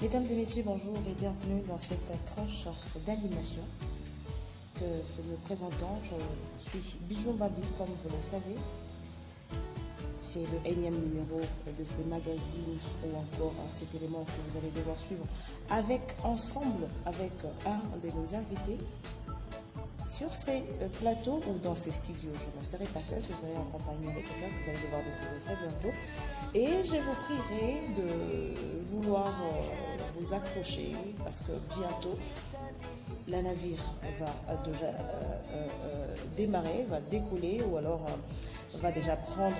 Mesdames et messieurs, bonjour et bienvenue dans cette tranche d'animation que nous présentons. Je suis Bijou Babi, comme vous le savez. C'est le énième numéro de ces magazines ou encore cet élément que vous allez devoir suivre ensemble avec un de nos invités sur ces plateaux ou dans ces studios. Je ne serai pas seule, je serai en compagnie avec quelqu'un que vous allez devoir découvrir très bientôt. Et je vous prierai de vouloir vous accrocher parce que bientôt la navire va déjà démarrer, va décoller ou alors va déjà prendre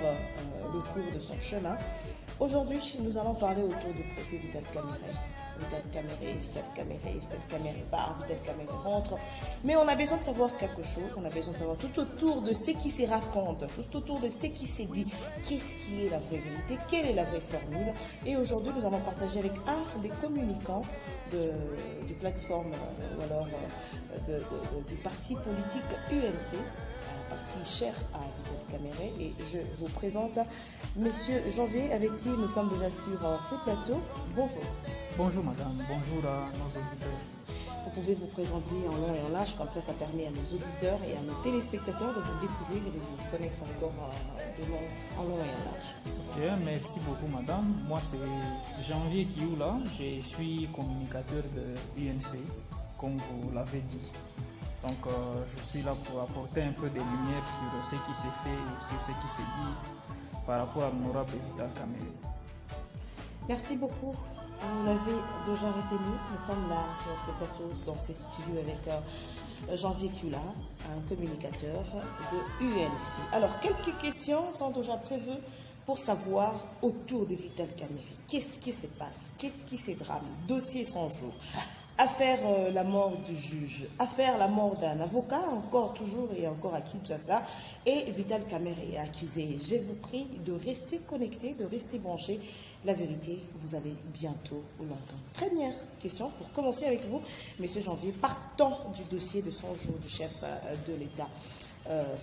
le cours de son chemin. Aujourd'hui, nous allons parler autour du procès Vital Kamerhe. Vital Kamerhe part, Vital Kamerhe rentre. Mais on a besoin de savoir quelque chose, on a besoin de savoir tout autour de ce qui se raconte, tout autour de ce qui s'est dit, qu'est-ce qui est la vraie vérité, quelle est la vraie formule. Et aujourd'hui, nous allons partager avec un des communicants du plateforme ou alors du parti politique UNC, un parti cher à Vital Kamerhe. Et je vous présente Monsieur Janvier, avec qui nous sommes déjà sur ces plateaux. Bonjour. Bonjour madame, bonjour à nos auditeurs. Vous pouvez vous présenter en long et en large, comme ça permet à nos auditeurs et à nos téléspectateurs de vous découvrir et de vous connaître encore en long et en large. Ok, merci beaucoup madame. Moi c'est Janvier Kioula, je suis communicateur de UNC, comme vous l'avez dit. Donc je suis là pour apporter un peu de lumière sur ce qui s'est fait, sur ce qui s'est dit par rapport à l'honorable Vital Kamerhe. Merci beaucoup. Vous l'avez déjà retenu, nous sommes là sur ces plateaux, dans ces studios avec Janvier Kioula, un communicateur de UNC. Alors, quelques questions sont déjà prévues pour savoir autour de Vital Kamerhe. Qu'est-ce qui se passe? Qu'est-ce qui se drame? Dossier sans jour. Affaire la mort du juge, affaire la mort d'un avocat, encore toujours et encore à Kinshasa, et Vital Kamerhe est accusé. Je vous prie de rester connecté, de rester branché. La vérité, vous allez bientôt l'entendre. Première question pour commencer avec vous, Monsieur Janvier, partant du dossier de son jour du chef de l'État,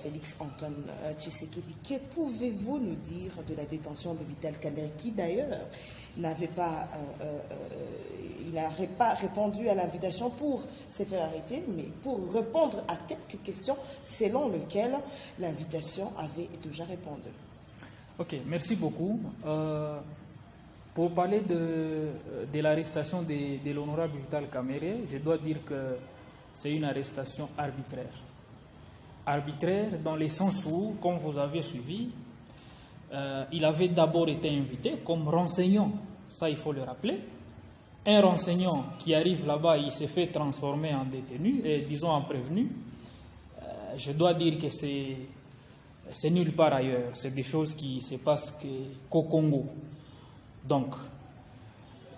Félix Antoine Tshisekedi. Que pouvez-vous nous dire de la détention de Vital Kamerhe, qui d'ailleurs n'avait pas, il n'aurait pas répondu à l'invitation pour se faire arrêter, mais pour répondre à quelques questions selon lesquelles l'invitation avait déjà répondu. Ok, merci beaucoup. Pour parler de l'arrestation de l'honorable Vital Kamerhe, je dois dire que c'est une arrestation arbitraire. Arbitraire dans le sens où, comme vous avez suivi, il avait d'abord été invité comme renseignant, ça il faut le rappeler. Un renseignant qui arrive là-bas, il s'est fait transformer en détenu, et disons en prévenu. Je dois dire que c'est nulle part ailleurs, c'est des choses qui se passent qu'au Congo. Donc,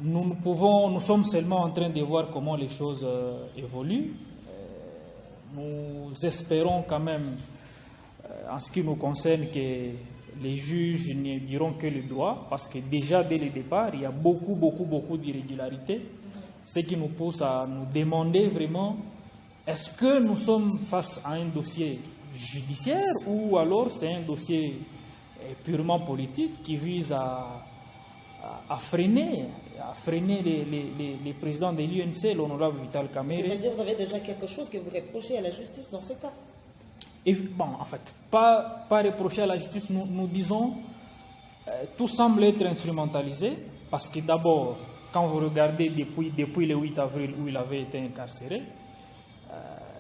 nous sommes seulement en train de voir comment les choses évoluent. Nous espérons quand même, en ce qui nous concerne, que les juges ne diront que le droit, parce que déjà dès le départ, il y a beaucoup d'irrégularités, ce qui nous pousse à nous demander vraiment, est-ce que nous sommes face à un dossier judiciaire ou alors c'est un dossier purement politique qui vise à freiner les présidents de l'UNC, l'honorable Vital Kamerhe. C'est-à-dire que vous avez déjà quelque chose que vous reprochez à la justice dans ce cas? Et, bon, en fait, pas reprocher à la justice, nous disons, tout semble être instrumentalisé, parce que d'abord, quand vous regardez depuis le 8 avril où il avait été incarcéré,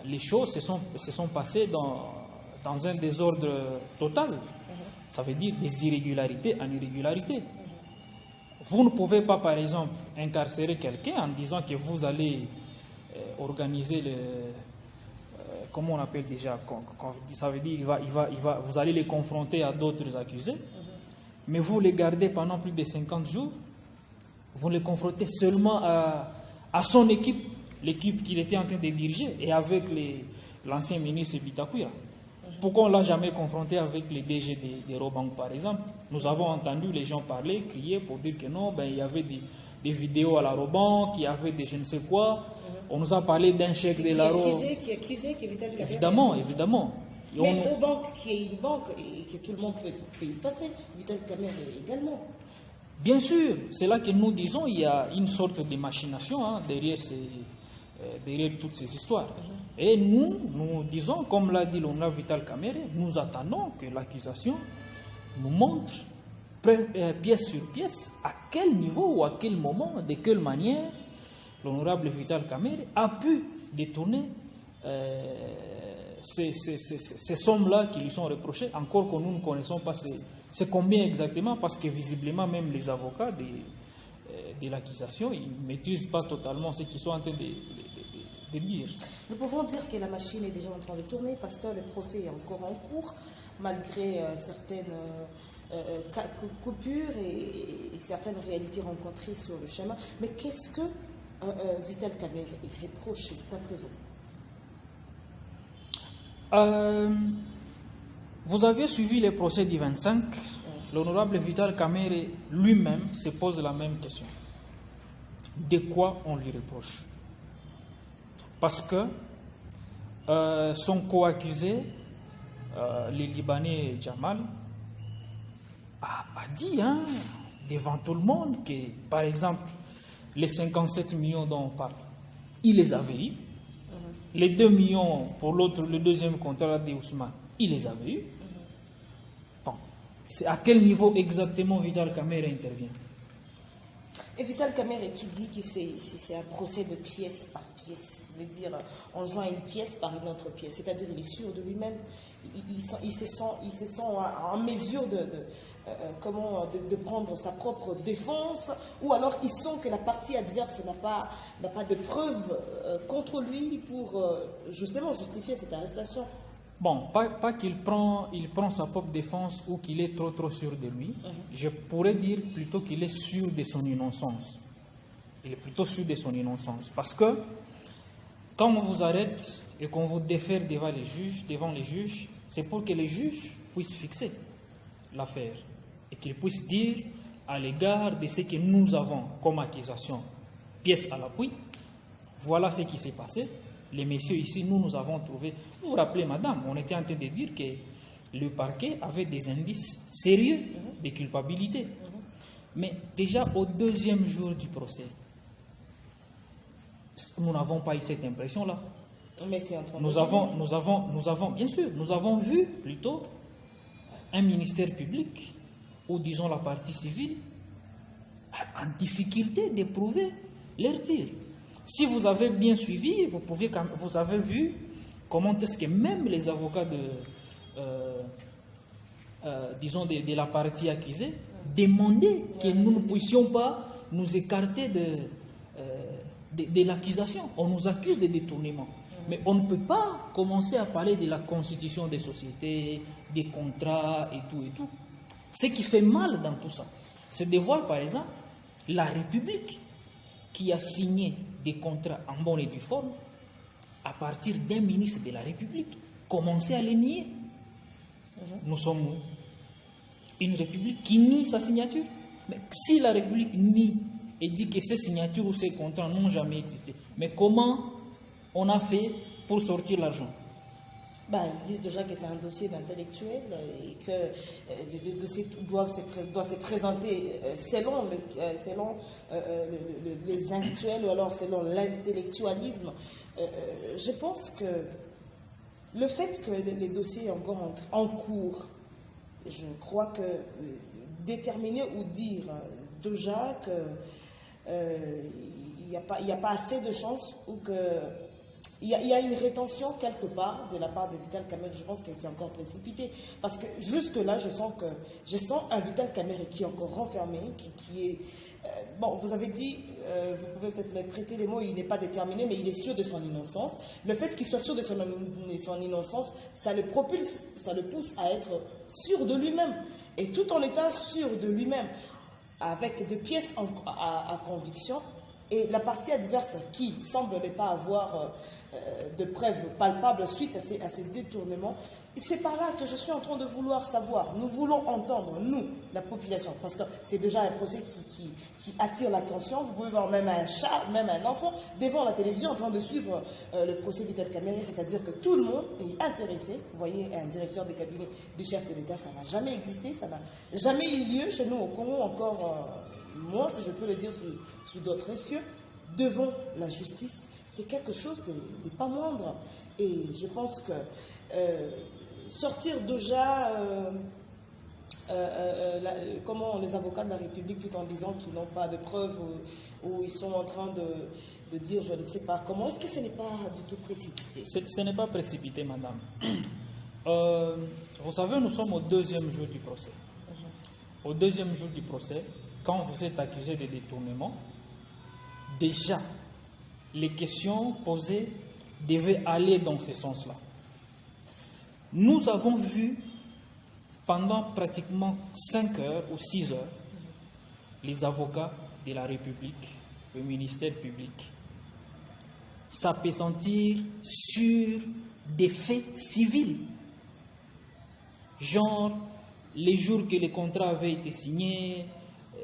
les choses se sont passées dans un désordre total. Ça veut dire des irrégularités en irrégularités. Vous ne pouvez pas, par exemple, incarcérer quelqu'un en disant que vous allez organiser comment on appelle déjà, ça veut dire vous allez les confronter à d'autres accusés, mais vous les gardez pendant plus de 50 jours, vous les confrontez seulement à son équipe, l'équipe qu'il était en train de diriger, et avec l'ancien ministre Bitakuya. Pourquoi on ne l'a jamais confronté avec les DG de Robank, par exemple? Nous avons entendu les gens parler, crier pour dire que non, il y avait des vidéos à la Robank, il y avait des je ne sais quoi. On nous a parlé d'un chèque de la Robank. Qui est accusé, qui est Vital Kamerhe. Évidemment. Mais Robank, qui est une banque et que tout le monde peut y passer, Vital Kamerhe également. Bien sûr, c'est là que nous disons il y a une sorte de machination derrière toutes ces histoires. Et nous disons, comme l'a dit l'honorable Vital Kamerhe, nous attendons que l'accusation nous montre pièce sur pièce à quel niveau ou à quel moment, de quelle manière l'honorable Vital Kamerhe a pu détourner ces sommes-là qui lui sont reprochées, encore que nous ne connaissons pas c'est combien exactement, parce que visiblement même les avocats de l'accusation, ils ne maîtrisent pas totalement ce qu'ils sont en train de dire. Nous pouvons dire que la machine est déjà en train de tourner parce que le procès est encore en cours, malgré certaines coupures et certaines réalités rencontrées sur le chemin. Mais qu'est-ce que Vital Kamerhe est reproché, d'après vous? Vous avez suivi les procès du 25. L'honorable Vital Kamerhe lui-même se pose la même question. De quoi on lui reproche? Parce que son co-accusé, le Libanais Jamal, a dit devant tout le monde que, par exemple, les 57 millions dont on parle, il les avait eu. Les 2 millions pour le deuxième contrat de Ousmane, il les avait eu. Bon, c'est à quel niveau exactement Vital Kamerhe intervient? Et Vital Kamerhe qui dit que c'est un procès de pièce par pièce, c'est-à-dire on joint une pièce par une autre pièce, c'est-à-dire il est sûr de lui-même, il se sent en mesure de prendre sa propre défense, ou alors il sent que la partie adverse n'a pas de preuves contre lui pour justement justifier cette arrestation. Bon, pas qu'il prend sa propre défense ou qu'il est trop sûr de lui. Je pourrais dire plutôt qu'il est sûr de son innocence. Il est plutôt sûr de son innocence. Parce que quand on vous arrête et qu'on vous défère devant les juges, c'est pour que les juges puissent fixer l'affaire et qu'ils puissent dire à l'égard de ce que nous avons comme accusation, pièce à l'appui, voilà ce qui s'est passé. Les messieurs ici, nous avons trouvé... Vous vous rappelez, madame, on était en train de dire que le parquet avait des indices sérieux de culpabilité. Mais déjà au deuxième jour du procès, nous n'avons pas eu cette impression-là. Mais c'est en train nous avons, bien sûr, nous avons vu plutôt un ministère public, ou disons la partie civile, en difficulté d'éprouver leur tir. Si vous avez bien suivi, vous avez vu comment est-ce que même les avocats de la partie accusée demandaient que nous ne puissions pas nous écarter de l'accusation. On nous accuse de détournement. Mais on ne peut pas commencer à parler de la constitution des sociétés, des contrats et tout. Ce qui fait mal dans tout ça, c'est de voir par exemple la République qui a signé des contrats en bonne et due forme à partir d'un ministre de la République, commencer à les nier. Nous sommes une République qui nie sa signature. Mais si la République nie et dit que ces signatures ou ces contrats n'ont jamais existé, mais comment on a fait pour sortir l'argent? Ils disent déjà que c'est un dossier d'intellectuel et que le dossier doit se présenter selon les intellectuels ou alors selon l'intellectualisme. Je pense que le fait que les dossiers sont encore en cours, je crois que déterminer ou dire déjà qu'il n'y a pas assez de chances ou que il y a une rétention quelque part de la part de Vital Kamerhe. Je pense que c'est encore précipité. Parce que jusque-là, je sens un Vital Kamerhe qui est encore renfermé, qui est... bon, vous avez dit, vous pouvez peut-être me prêter les mots, il n'est pas déterminé, mais il est sûr de son innocence. Le fait qu'il soit sûr de son innocence, ça le propulse, ça le pousse à être sûr de lui-même. Et tout en étant sûr de lui-même, avec des pièces à conviction, et la partie adverse qui semble ne pas avoir de preuves palpables suite à ces détournements, c'est par là que je suis en train de vouloir savoir. Nous voulons entendre, nous, la population, parce que c'est déjà un procès qui attire l'attention. Vous pouvez voir même un chat, même un enfant, devant la télévision en train de suivre le procès Vital Kamerhe, c'est-à-dire que tout le monde est intéressé. Vous voyez, un directeur de cabinet du chef de l'État, ça n'a jamais existé, ça n'a jamais eu lieu chez nous au Congo encore... moi, si je peux le dire sous d'autres cieux, devant la justice, c'est quelque chose de pas moindre. Et je pense que sortir déjà, comment les avocats de la République, tout en disant qu'ils n'ont pas de preuves ou ils sont en train de dire je ne sais pas comment, est-ce que ce n'est pas du tout précipité? Ce n'est pas précipité, madame. Vous savez, nous sommes au deuxième jour du procès. Au deuxième jour du procès, quand vous êtes accusé de détournement, déjà, les questions posées devaient aller dans ce sens-là. Nous avons vu pendant pratiquement 5 heures ou 6 heures les avocats de la République, le ministère public, s'appesantir sur des faits civils. Genre, les jours que les contrats avaient été signés,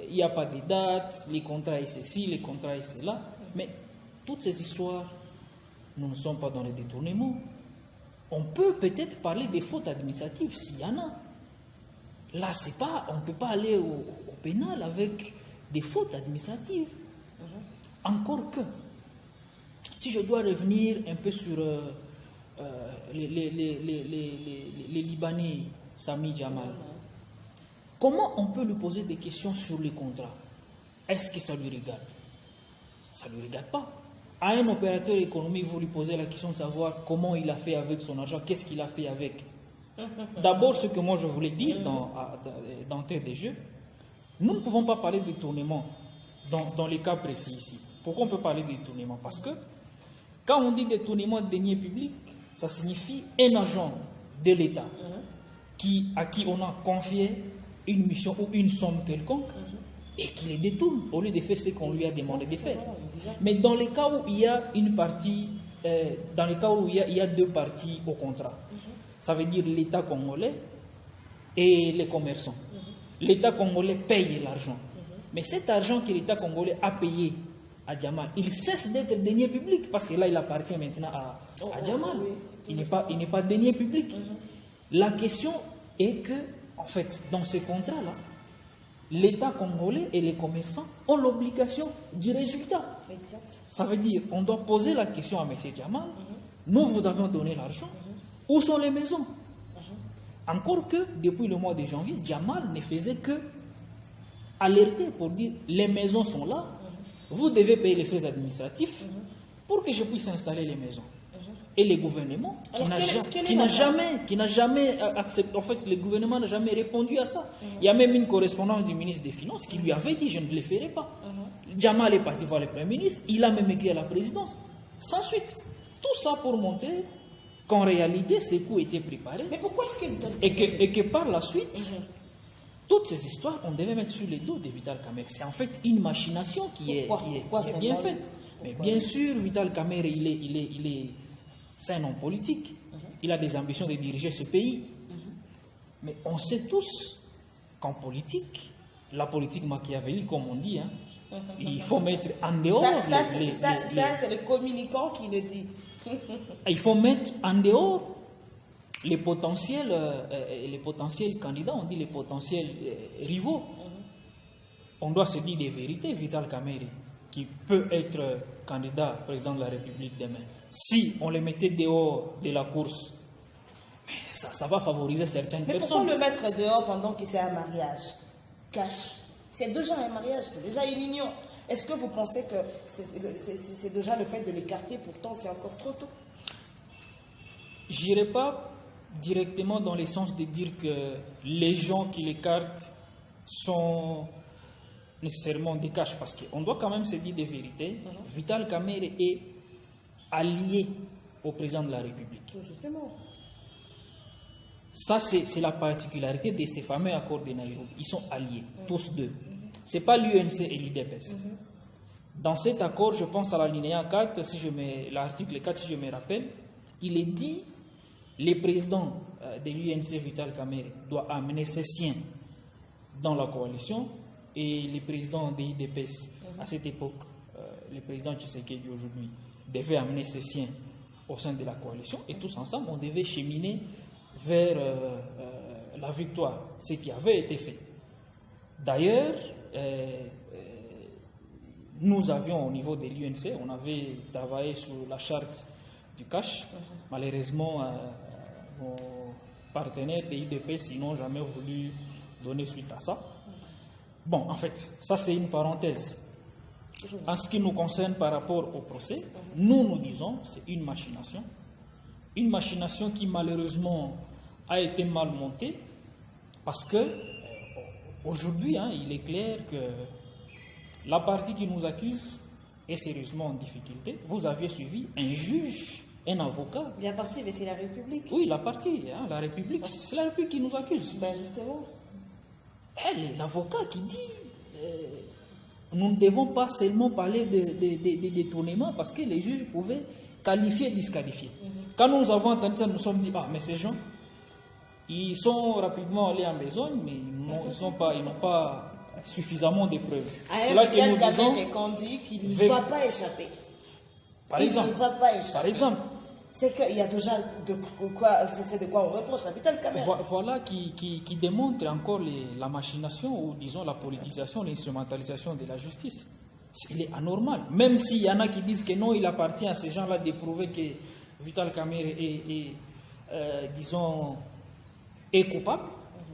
il n'y a pas de date, les contrats est ceci, les contrats est cela. Mais toutes ces histoires, nous ne sommes pas dans le détournement. On peut peut-être parler des fautes administratives s'il y en a. Là, c'est pas, on ne peut pas aller au pénal avec des fautes administratives. Encore que, si je dois revenir un peu sur les Libanais, Sami Jamal, comment on peut lui poser des questions sur les contrats? Est-ce que ça lui regarde? Ça ne lui regarde pas. À un opérateur économique, vous lui posez la question de savoir comment il a fait avec son argent, qu'est-ce qu'il a fait avec. D'abord, ce que moi je voulais dire d'entrée des jeux, nous ne pouvons pas parler de détournement dans les cas précis ici. Pourquoi on peut parler de détournement? Parce que quand on dit détournement de deniers publics, ça signifie un agent de l'État à qui on a confié une mission ou une somme quelconque et qui les détourne au lieu de faire ce qu'on lui a demandé de faire. Mais dans les cas où il y a une partie, dans les cas où il y a deux parties au contrat, ça veut dire l'État congolais et les commerçants. L'État congolais paye l'argent. Mais cet argent que l'État congolais a payé à Jamal, il cesse d'être denier public parce que là, il appartient maintenant à Jamal. Il n'est pas denier public. La question est que, en fait, dans ce contrat-là, l'État congolais et les commerçants ont l'obligation du résultat. Exact. Ça veut dire on doit poser la question à M. Jamal, nous vous avons donné l'argent, où sont les maisons? Encore que, depuis le mois de janvier, Jamal ne faisait que alerter pour dire les maisons sont là, vous devez payer les frais administratifs pour que je puisse installer les maisons. Et le gouvernement, qui n'a jamais accepté, en fait, le gouvernement n'a jamais répondu à ça. Il y a même une correspondance du ministre des Finances qui lui avait dit je ne le ferai pas. Jamal est parti voir le Premier ministre, il a même écrit à la présidence. Sans suite. Tout ça pour montrer qu'en réalité, ces coups étaient préparés. Mais pourquoi est-ce que Vital et que par la suite, toutes ces histoires, on devait mettre sur les dos de Vital Kamerhe. C'est en fait une machination qui est bien faite. Mais bien sûr, Vital Kamerhe, c'est un homme politique. Il a des ambitions de diriger ce pays. Mais on sait tous qu'en politique, la politique machiavélique, comme on dit, il faut mettre en dehors... Ça, c'est le communicant qui le dit. Il faut mettre en dehors les potentiels candidats, on dit les potentiels rivaux. On doit se dire des vérités. Vital Kamerhe, qui peut être candidat président de la République demain, si on le mettait dehors de la course, ça va favoriser certaines personnes. Mais pourquoi le mettre dehors pendant que c'est un mariage? Cash. C'est déjà un mariage, c'est déjà une union. Est-ce que vous pensez que c'est déjà le fait de l'écarter, pourtant c'est encore trop tôt? Je n'irai pas directement dans le sens de dire que les gens qui l'écartent sont nécessairement des caches, parce qu'on doit quand même se dire des vérités. Vital Kamerhe est allié au président de la République. Justement. Ça, c'est la particularité de ces fameux accords de Nairobi. Ils sont alliés, tous deux. Ce n'est pas l'UNC et l'UDPS. Dans cet accord, je pense à l'alinéa 4, l'article 4, si je me rappelle, il est dit le président de l'UNC, Vital Kamerhe, doit amener ses siens dans la coalition, et le président de l'UDPS, à cette époque, le président Tshisekedi aujourd'hui, devait amener ses siens au sein de la coalition, et tous ensemble, on devait cheminer vers la victoire, ce qui avait été fait. D'ailleurs, nous avions au niveau de l'UNC, on avait travaillé sur la charte du cash. Malheureusement, nos partenaires des IDPS n'ont jamais voulu donner suite à ça. Bon, en fait, ça c'est une parenthèse. En ce qui nous concerne par rapport au procès, nous disons c'est une machination. Une machination qui malheureusement a été mal montée parce que aujourd'hui, il est clair que la partie qui nous accuse est sérieusement en difficulté. Vous aviez suivi un juge, un avocat. La partie, mais c'est la République. Oui, la partie, la République, c'est la République qui nous accuse. Ben justement. Elle est l'avocat qui dit nous ne devons pas seulement parler de détournement parce que les juges pouvaient qualifier et disqualifier. Quand nous avons entendu ça, nous nous sommes dit, mais ces gens, ils sont rapidement allés en besogne, mais ils n'ont pas suffisamment de preuves. C'est là que nous disons qu'on dit qu'il ne va pas échapper. Par exemple, il ne va pas échapper. Par exemple, c'est qu'il y a déjà de quoi on reproche à Vital Kamerhe. Voilà qui démontre encore la machination ou disons la politisation, l'instrumentalisation de la justice. Il est anormal. Même s'il y en a qui disent que non, il appartient à ces gens-là d'éprouver que Vital Kamerhe est coupable.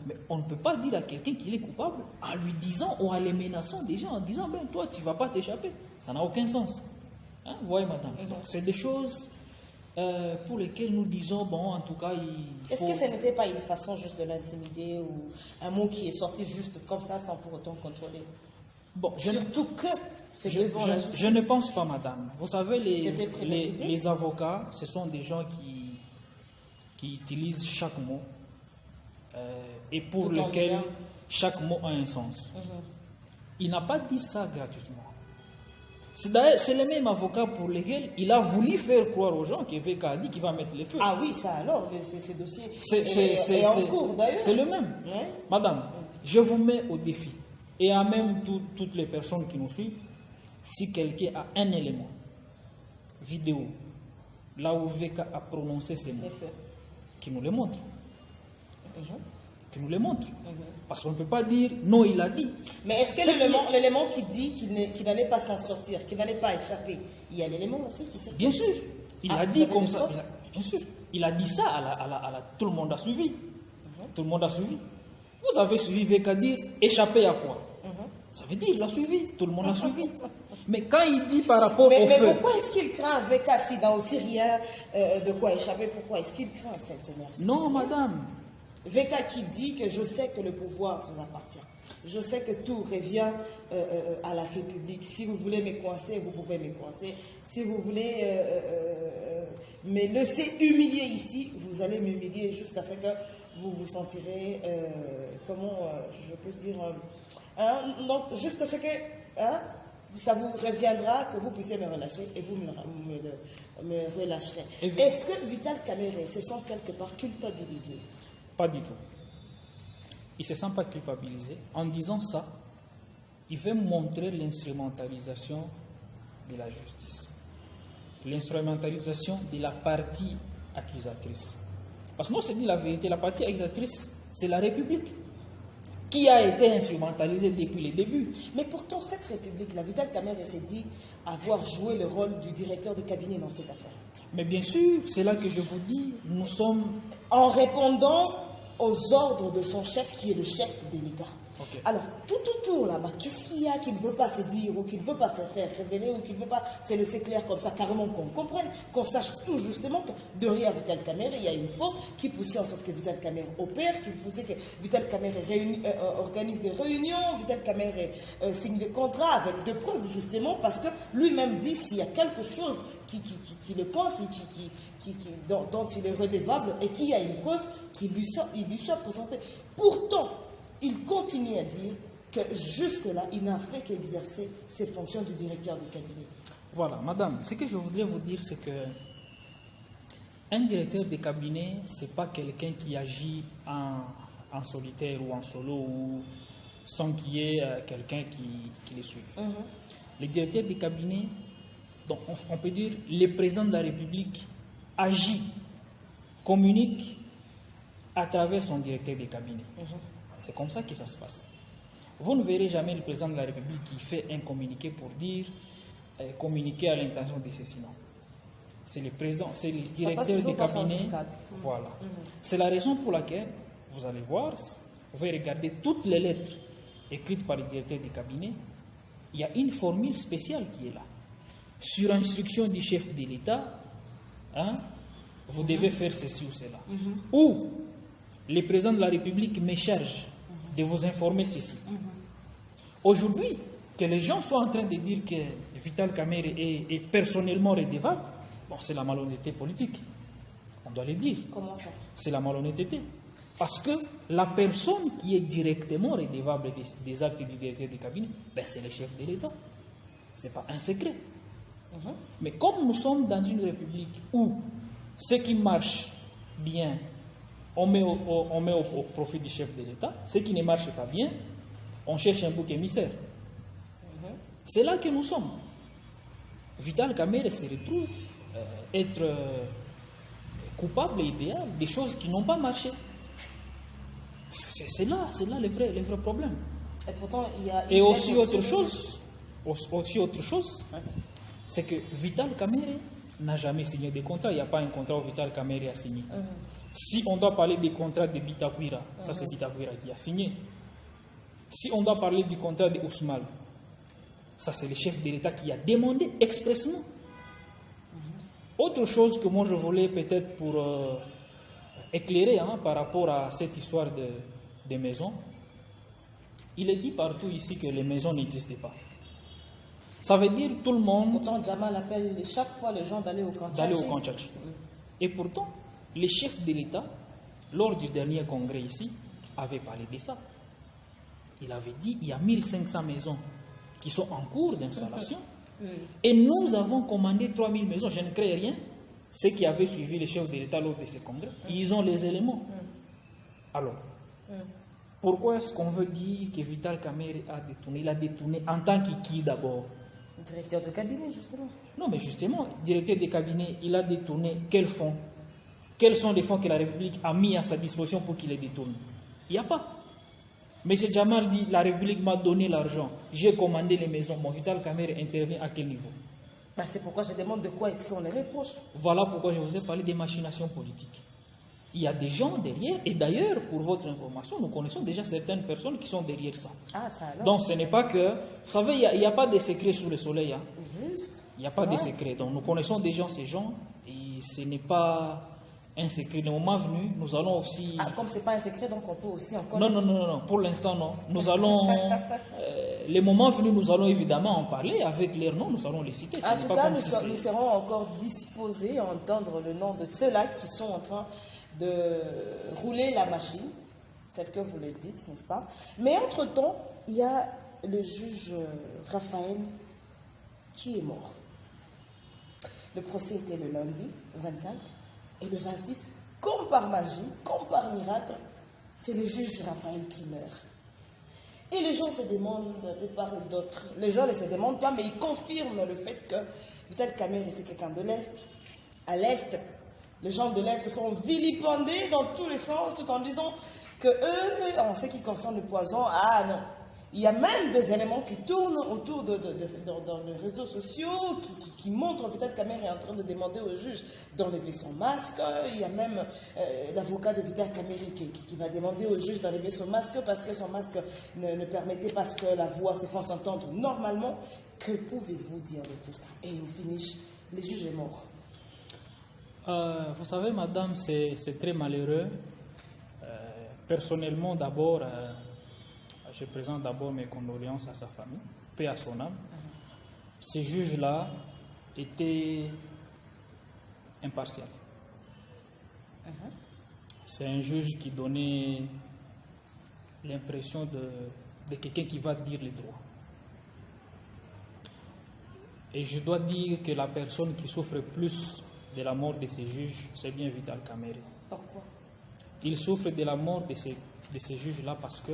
Mais on ne peut pas dire à quelqu'un qu'il est coupable en lui disant ou en les menaçant déjà en disant toi tu ne vas pas t'échapper. Ça n'a aucun sens. Vous voyez madame. Donc c'est des choses pour lesquelles nous disons en tout cas Est-ce que ce n'était pas une façon juste de l'intimider ou un mot qui est sorti juste comme ça sans pour autant contrôler? Surtout que c'est devant la justice. Je ne pense pas madame. Vous savez les avocats ce sont des gens qui utilisent chaque mot et pour lequel chaque mot a un sens. Il n'a pas dit ça gratuitement. C'est le même avocat pour lequel il a voulu faire croire aux gens que VK a dit qu'il va mettre les feux. Ah oui, ça alors, ces dossiers est en cours d'ailleurs. C'est le même. Madame, je vous mets au défi, et à même toutes les personnes qui nous suivent, si quelqu'un a un élément vidéo, là où VK a prononcé ces mots, qui nous le montre. Qui nous le montre. Parce qu'on ne peut pas dire non, il a dit. Mais est-ce que l'élément qui dit qu'il n'allait pas s'en sortir, qu'il n'allait pas échapper, il y a l'élément aussi qui s'est... Bien sûr. Il a dit comme ça. Bien sûr. Il a dit ça tout le monde a suivi. Tout le monde a suivi. Vous avez suivi VK dire échapper à quoi? Ça veut dire il a suivi. Tout le monde a suivi. Mais quand il dit par rapport au feu... Mais pourquoi est-ce qu'il craint VK s'il n'a aussi rien de quoi échapper? Pourquoi est-ce qu'il craint cette Seigneur? Non, madame. VK qui dit que je sais que le pouvoir vous appartient. Je sais que tout revient à la République. Si vous voulez me coincer, vous pouvez me coincer. Si vous voulez me laisser humilier ici, vous allez m'humilier jusqu'à ce que vous vous sentirez, je peux dire, donc jusqu'à ce que ça vous reviendra, que vous puissiez me relâcher et vous me relâcherez. Est-ce que Vital Kamerhe se sent quelque part culpabilisé? Pas du tout. Il ne se sent pas culpabilisé. En disant ça, il veut montrer l'instrumentalisation de la justice. L'instrumentalisation de la partie accusatrice. Parce que moi, je dis la vérité, la partie accusatrice, c'est la République qui a été instrumentalisée depuis le début. Mais pourtant, cette République, la Vital Kamerhe s'est dit avoir joué le rôle du directeur de cabinet dans cette affaire. Mais bien sûr, c'est là que je vous dis, nous sommes... En répondant aux ordres de son chef, qui est le chef de l'État. Alors, tout autour là-bas, qu'est-ce qu'il y a qu'il ne veut pas se dire, ou qu'il ne veut pas se faire révéler, ou qu'il ne veut pas se laisser clair comme ça, carrément qu'on comprenne, qu'on sache tout justement que derrière Vital Kamerhe, il y a une force qui poussait en sorte que Vital Kamerhe opère, qui poussait que Vital Kamerhe organise des réunions, Vital Kamerhe signe des contrats avec des preuves justement, parce que lui-même dit s'il y a quelque chose qui le pense, dont il est redevable, et qu'il y a une preuve qui lui soit présentée. Pourtant, il continue à dire que jusque-là, il n'a fait qu'exercer ses fonctions de directeur de cabinet. Voilà, madame, ce que je voudrais vous dire, c'est que un directeur de cabinet, ce n'est pas quelqu'un qui agit en solitaire ou en solo ou sans qu'il y ait quelqu'un qui le suive. Le directeur de cabinet, donc on peut dire, le président de la République agit, communique à travers son directeur de cabinet. C'est comme ça que ça se passe. Vous ne verrez jamais le président de la République qui fait un communiqué pour dire communiquer à l'intention de ceci, non. C'est le président, c'est le directeur du cabinet. Voilà. C'est la raison pour laquelle, vous allez voir, vous pouvez regarder toutes les lettres écrites par le directeur du cabinet, il y a une formule spéciale qui est là. Sur instruction du chef de l'État, hein, vous devez faire ceci ou cela. Ou le président de la République me charge de vous informer ceci. Aujourd'hui, que les gens soient en train de dire que Vital Kamerhe est personnellement redevable, bon, c'est la malhonnêteté politique. On doit le dire. Comment ça? C'est la malhonnêteté. Parce que la personne qui est directement redevable des actes du directeur du cabinet, ben, c'est le chef de l'État. Ce n'est pas un secret. Mais comme nous sommes dans une république où ce qui marche bien, on met au profit du chef de l'État, ce qui ne marche pas bien, on cherche un bouc émissaire. C'est là que nous sommes. Vital Kamerhe se retrouve être coupable et idéal des choses qui n'ont pas marché. C'est là le vrai problème. Et pourtant, il y a... Et aussi autre chose, c'est que Vital Kamerhe n'a jamais signé de contrat. Il n'y a pas un contrat où Vital Kamerhe a signé. Si on doit parler des contrats de Bitakwira, ça c'est Bitakwira qui a signé. Si on doit parler du contrat de Ousmane, ça c'est le chef de l'État qui a demandé expressément. Autre chose que moi je voulais peut-être pour éclairer par rapport à cette histoire de maisons, il est dit partout ici que les maisons n'existent pas. Ça veut dire tout le monde... Pourtant, Jamal appelle chaque fois les gens d'aller au Kantchachi. Et pourtant, les chefs de l'État, lors du dernier congrès ici, avaient parlé de ça. Il avait dit il y a 1500 maisons qui sont en cours d'installation. Et nous avons commandé 3000 maisons. Je ne crée rien. Ceux qui avaient suivi les chefs de l'État lors de ce congrès, ils ont les éléments. Alors, pourquoi est-ce qu'on veut dire que Vital Kamerhe a détourné? Il a détourné en tant que qui d'abord? Directeur de cabinet, justement. Non, mais justement, directeur de cabinet, il a détourné quels fonds? Quels sont les fonds que la République a mis à sa disposition pour qu'il les détourne? Il n'y a pas. M. Jamal dit, la République m'a donné l'argent, j'ai commandé les maisons. Mon Vital Kamerhe intervient à quel niveau? C'est pourquoi je demande de quoi est-ce qu'on les reproche. Voilà pourquoi je vous ai parlé des machinations politiques. Il y a des gens derrière, et d'ailleurs, pour votre information, nous connaissons déjà certaines personnes qui sont derrière ça. Ça alors. Donc ce n'est pas que... Vous savez, il n'y a pas de secret sous le soleil. Juste. Il n'y a pas de secret. Donc nous connaissons déjà ces gens, et ce n'est pas un secret. Le moment venu, nous allons aussi... Comme ce n'est pas un secret, donc on peut aussi en connaître. Non. Pour l'instant, non. Nous allons... les moments venus, nous allons évidemment en parler. Avec leurs noms, nous allons les citer. En tout cas, nous serons encore disposés à entendre le nom de ceux-là qui sont en train de rouler la machine, tel que vous le dites, n'est-ce pas? Mais entre-temps, il y a le juge Raphaël qui est mort. Le procès était le lundi, le 25, et le 26, comme par magie, comme par miracle, c'est le juge Raphaël qui meurt. Et les gens se demandent de part et d'autre. Les gens ne se demandent pas, mais ils confirment le fait que Vital Kamerhe, c'est quelqu'un de l'Est. À l'Est, les gens de l'Est sont vilipendés dans tous les sens, tout en disant que eux, en ce qui concerne le poison, non. Il y a même des éléments qui tournent autour dans les réseaux sociaux qui montrent que Vital Kamerhe est en train de demander au juge d'enlever son masque. Il y a même l'avocat de Vital Kamerhe qui va demander au juge d'enlever son masque parce que son masque ne permettait pas que la voix se fasse entendre normalement. Que pouvez-vous dire de tout ça? Et au finish, le juge est mort. Vous savez, madame, c'est très malheureux. Personnellement, d'abord, je présente d'abord mes condoléances à sa famille, paix à son âme. Ce juge-là était impartial. C'est un juge qui donnait l'impression de quelqu'un qui va dire les droits. Et je dois dire que la personne qui souffre plus de la mort de ces juges, c'est bien Vital Kamerhe. Pourquoi? Il souffre de la mort de ces juges-là parce que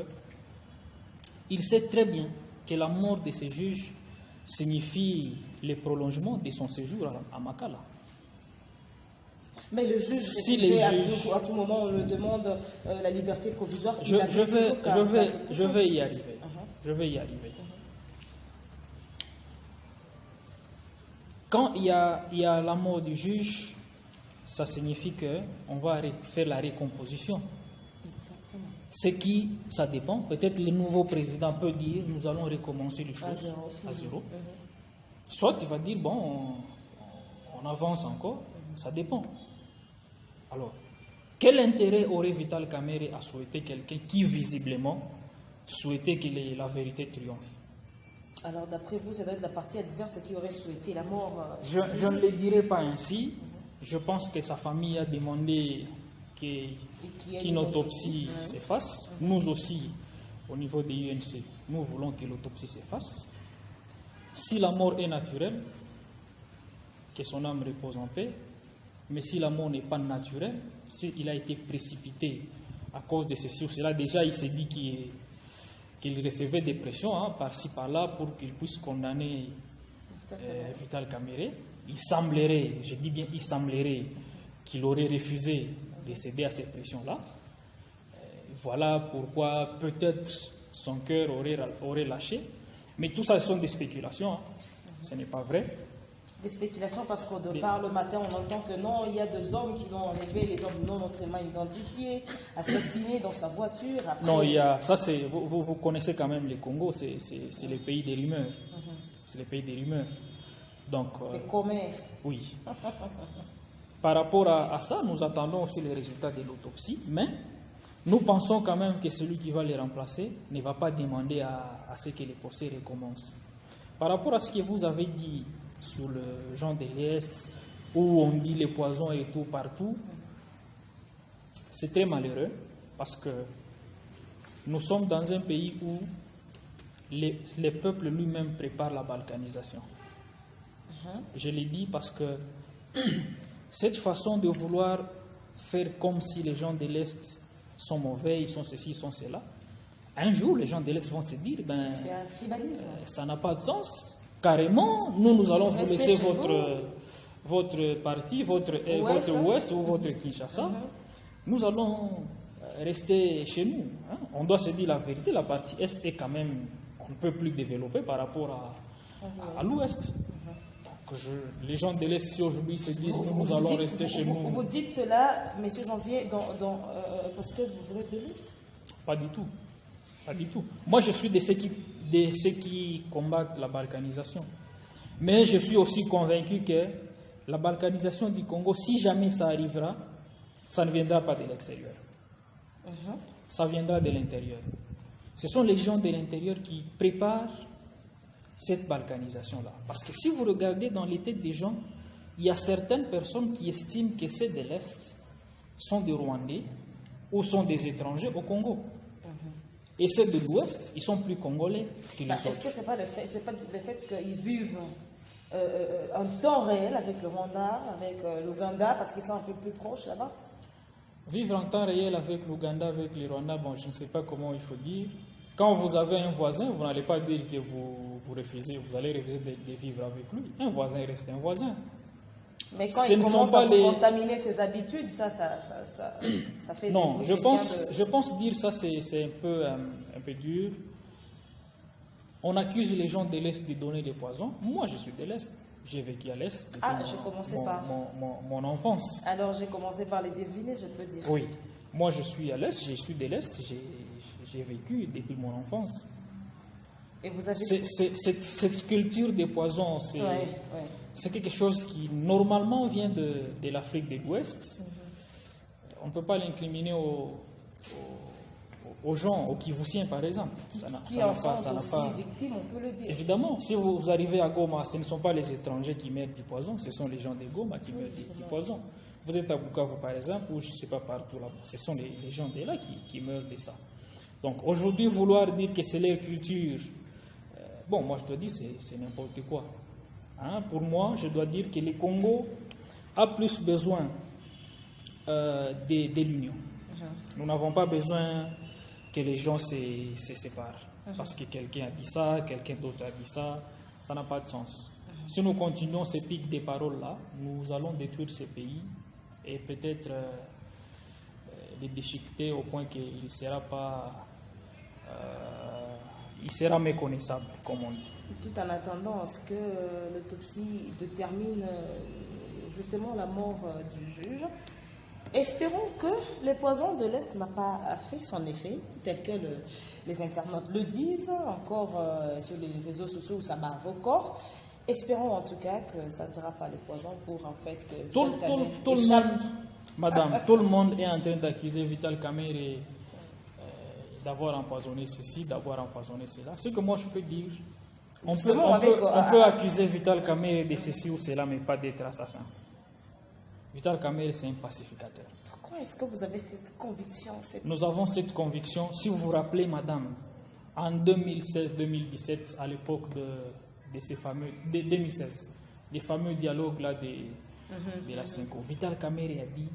il sait très bien que la mort de ces juges signifie le prolongement de son séjour à Makala. Mais le juge, à tout moment, on lui demande la liberté provisoire. Je vais y arriver. Je vais y arriver. Quand il y a la mort du juge, ça signifie qu'on va faire la récomposition. Exactement. Ce qui, ça dépend. Peut-être le nouveau président peut dire, nous allons recommencer les choses à zéro. Soit il va dire, bon, on avance encore. Ça dépend. Alors, quel intérêt aurait Vital Kamerhe à souhaiter quelqu'un qui, visiblement, souhaitait que la vérité triomphe? Alors, d'après vous, ça doit être la partie adverse qui aurait souhaité la mort. Je ne le dirai pas ainsi. Je pense que sa famille a demandé qu'une autopsie s'efface. Nous aussi, au niveau de l'UNC, nous voulons que l'autopsie s'efface. Si la mort est naturelle, que son âme repose en paix. Mais si la mort n'est pas naturelle, s'il a été précipité à cause de ceci ou cela, déjà il s'est dit qu'il recevait des pressions par-ci par-là pour qu'il puisse condamner Vital Kamerhe. Il semblerait, je dis bien il semblerait, qu'il aurait refusé de céder à ces pressions-là. Voilà pourquoi peut-être son cœur aurait lâché. Mais tout ça, ce sont des spéculations. Ce n'est pas vrai. Des spéculations parce qu'au départ, le matin, on entend que non, il y a 2 hommes qui l'ont enlevé, les hommes non autrement identifiés, assassinés dans sa voiture. Après... Non, ça c'est, vous connaissez quand même le Congo, c'est le pays des rumeurs. C'est le pays des rumeurs. Donc, oui. Par rapport à ça, nous attendons aussi les résultats de l'autopsie, mais nous pensons quand même que celui qui va les remplacer ne va pas demander à ce que les procès recommencent. Par rapport à ce que vous avez dit sur le Jean de l'Est, où on dit les poisons et tout partout, c'est très malheureux parce que nous sommes dans un pays où les peuples lui-même préparent la balkanisation. Je l'ai dit parce que cette façon de vouloir faire comme si les gens de l'Est sont mauvais, ils sont ceci, ils sont cela, un jour les gens de l'Est vont se dire, c'est un tribalisme. Ça n'a pas de sens. Carrément, nous allons vous laisser votre parti, votre Ouest ou votre Kinshasa. Nous allons rester chez nous. On doit se dire la vérité, la partie Est est quand même, on ne peut plus développer par rapport à l'Ouest. Donc les gens de l'Est, si aujourd'hui se disent nous allons rester chez nous. Vous dites cela, M. Janvier, parce que vous êtes de l'Est? Pas du tout. Pas du tout. Moi, je suis de ceux qui combattent la balkanisation. Mais je suis aussi convaincu que la balkanisation du Congo, si jamais ça arrivera, ça ne viendra pas de l'extérieur. Ça viendra de l'intérieur. Ce sont les gens de l'intérieur qui préparent cette balkanisation-là. Parce que si vous regardez dans les têtes des gens, il y a certaines personnes qui estiment que ceux de l'Est sont des Rwandais ou sont des étrangers au Congo. Et ceux de l'Ouest, ils sont plus congolais que les autres. Est-ce que ce n'est pas le fait qu'ils vivent en temps réel avec le Rwanda, avec l'Ouganda, parce qu'ils sont un peu plus proches là-bas? Vivre en temps réel avec l'Ouganda, avec le Rwanda, bon, je ne sais pas comment il faut dire. Quand vous avez un voisin, vous n'allez pas dire que vous refusez, vous allez refuser de vivre avec lui. Un voisin reste un voisin. Mais quand il commence à contaminer ses habitudes, ça fait... Non, je pense dire ça, c'est un peu dur. On accuse les gens de l'Est de donner des poisons. Moi, je suis de l'Est. J'ai vécu à l'Est depuis mon enfance. Alors, j'ai commencé par les deviner, je peux dire. Oui. Moi, je suis à l'Est, je suis de l'Est, j'ai vécu depuis mon enfance. Et vous avez... Cette culture des poisons, c'est quelque chose qui, normalement, vient de l'Afrique de l'Ouest. On ne peut pas l'incriminer aux gens, aux Kivusiens, par exemple. Qui en sont aussi victimes, on peut le dire. Évidemment, si vous arrivez à Goma, ce ne sont pas les étrangers qui mettent du poison, ce sont les gens de Goma qui mettent du poison. Vous êtes à Bukavu, par exemple, ou je ne sais pas partout là-bas. Ce sont les gens de là qui meurent de ça. Donc aujourd'hui, vouloir dire que c'est leur culture, bon, moi je dois dire c'est n'importe quoi. Pour moi, je dois dire que le Congo a plus besoin de l'union. Nous n'avons pas besoin que les gens se séparent. Parce que quelqu'un a dit ça, quelqu'un d'autre a dit ça, ça n'a pas de sens. Si nous continuons ces pics de paroles-là, nous allons détruire ce pays et peut-être les déchiqueter au point qu'il ne sera pas il sera méconnaissable, comme on dit. Tout en attendant à ce que l'autopsie détermine justement la mort du juge. Espérons que le poison de l'Est n'a pas fait son effet, tel que les internautes le disent, encore sur les réseaux sociaux où ça bat record. Espérons en tout cas que ça ne sera pas le poison pour en fait que Tout le monde, madame, tout le monde est en train d'accuser Vital Kamerhe d'avoir empoisonné ceci, d'avoir empoisonné cela. Ce que moi je peux dire, on peut accuser Vital Kamerhe de ceci ou cela, mais pas d'être assassin. Vital Kamerhe, c'est un pacificateur. Pourquoi est-ce que vous avez cette conviction Nous avons cette conviction. Si vous vous rappelez, madame, en 2016-2017, à l'époque de ces fameux... 2016, les fameux dialogues-là de la Cinco, Vital Kamerhe a dit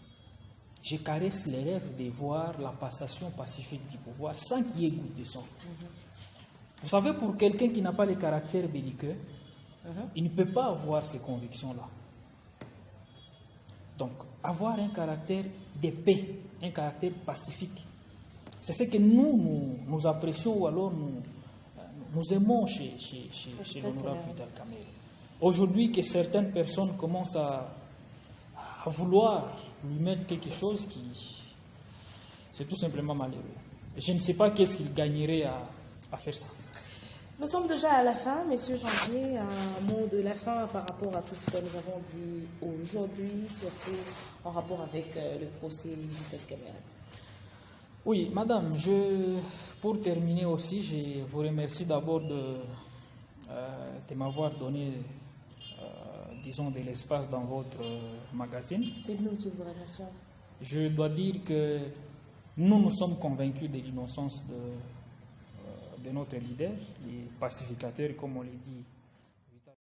« Je caresse les rêves de voir la passation pacifique du pouvoir sans qu'il y ait goutte de sang. Vous savez, pour quelqu'un qui n'a pas le caractère belliqueux, il ne peut pas avoir ces convictions-là. Donc, avoir un caractère de paix, un caractère pacifique, c'est ce que nous apprécions ou alors nous aimons chez l'honorable Vital Kamerhe. Aujourd'hui, que certaines personnes commencent à vouloir lui mettre quelque chose qui... C'est tout simplement malheureux. Je ne sais pas qu'est-ce qu'il gagnerait à faire ça. Nous sommes déjà à la fin, Monsieur Janvier, un mot de la fin par rapport à tout ce que nous avons dit aujourd'hui, surtout en rapport avec le procès Vital Kamerhe. Oui, madame, pour terminer aussi, je vous remercie d'abord de m'avoir donné, disons, de l'espace dans votre magazine. C'est nous qui vous remercions. Je dois dire que nous sommes convaincus de l'innocence de notre leader, les pacificateurs, comme on l'a dit